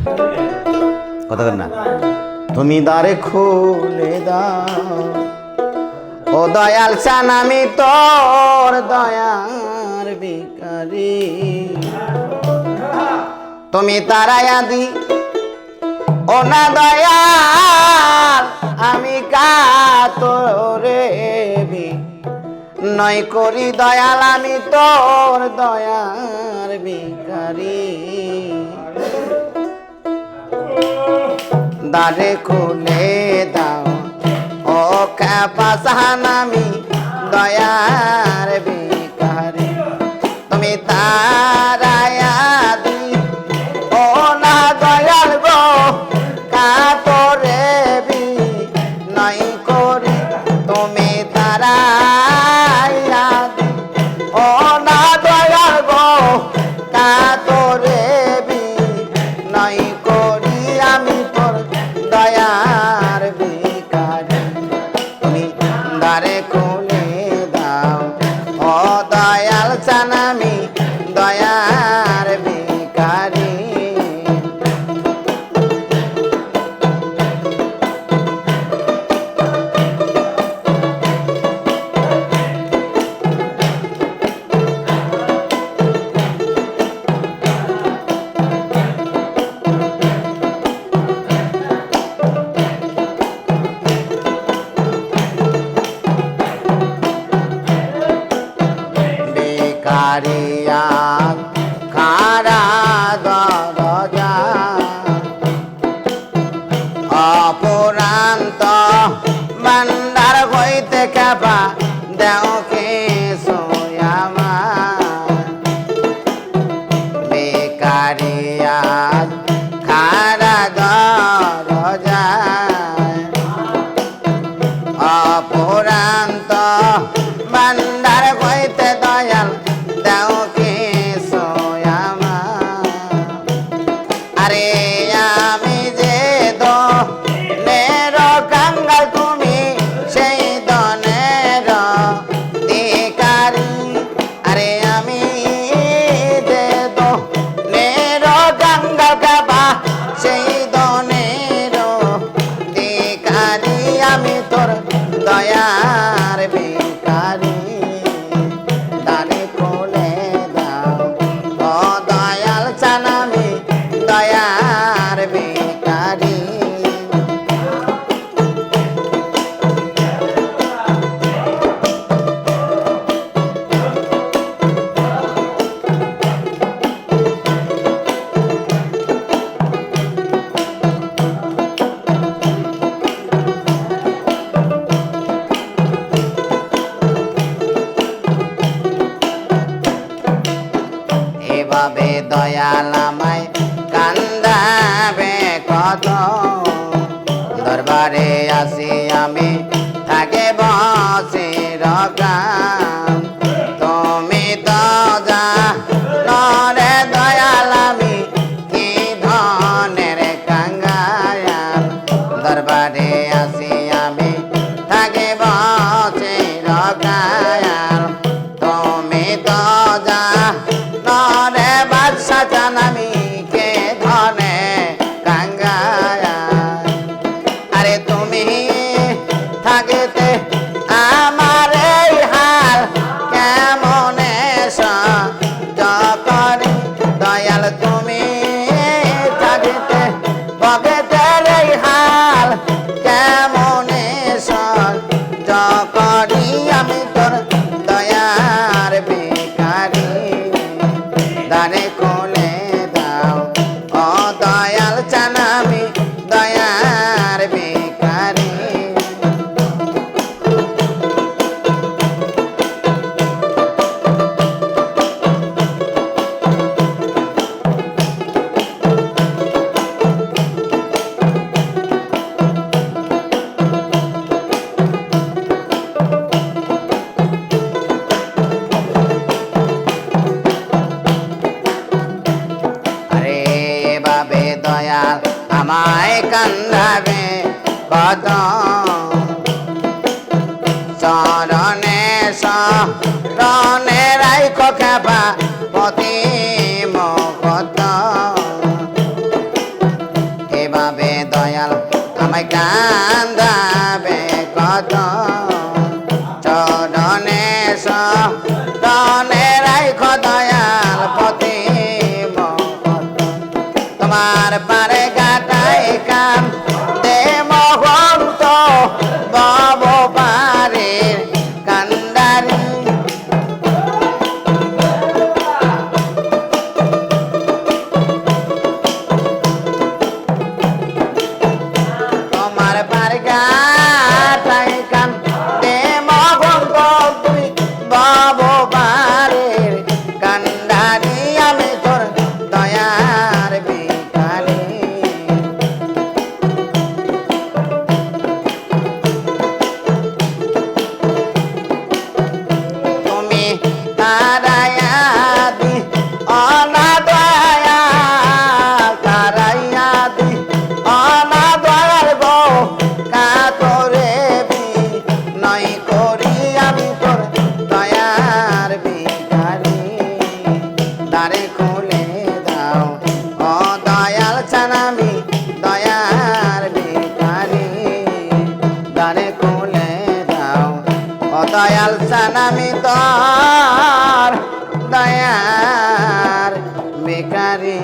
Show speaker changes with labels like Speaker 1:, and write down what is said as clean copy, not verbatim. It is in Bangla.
Speaker 1: কথা বল না, তুমি দ্বারে খুলে দাও ও দয়াল চান আমি তোর দয়ার ভিখারি। তুমি তারায়া দি ও না দয়াল আমি কাতরে নয় করি দয়াল আমি তোর দয়ার ভিখারি। দ্বারে খুলে দাও ও কাপাসান আমি দয়ার ভিখারি। তুমি তারায়া দি ও না দয়াল গো কাতরে নয় করি। তুমি তারায়া দি ও না দয়াল গো কাতরে নয় করি আমি তোর দয়ার ভিখারি। তুমি দ্বারে খুলে দাও ও দয়াল চান আমি দয়ার ভিখারি। ভিখারিয়া খারা দরজা অপুরান্ত ভান্ডার হইতে খেপা দেও কে সোয়ামা। ভিখারিয়া খারা দরজা অপুরান্ত ভান্ডার হইতে দয়াল দেও কে সোয়ামা। আরে আমি যে দনের কাঙ্গাল তুমি সেই দনের ভিখারি। আরে আমি যে দনের কাঙ্গাল খাবা সেই দনের ভিখারি। আমি তোর দয়ার ভিখারি। দ্বারে খুলে দাও ও দয়াল চান আমি দয়ার ভিখারি। এভাবে দয়াল আমায় কান্দাবে কত। দরবারে আসি আমি থাকে বসে রকাম। তুমি তো জানরে দয়াল আমি কি ধনের কাঙ্গাল। দরবারে আসি আমি থাকে বসে রকাম। তুমি তো জানরে বাদশা চান আমি কে ধনে কাঙ্গাল। আরে তুমি থাকিতে আমার এই হাল কেমনে সহ্য করি। দয়াল তুমি থাকিতে ভগতের এই হাল কেমনে সহ্য করি। আমি তোর দয়ার ভিখারি। দ্বারে খুলে দাও ও দয়াল চান আমি দয়ার ভিখারি। দয়াল আমায় কান্দাবে কত। চরণে শরণে রাইখো খেপা পতি মহত। দয়াল চান আমি তোর দয়ার বেকারি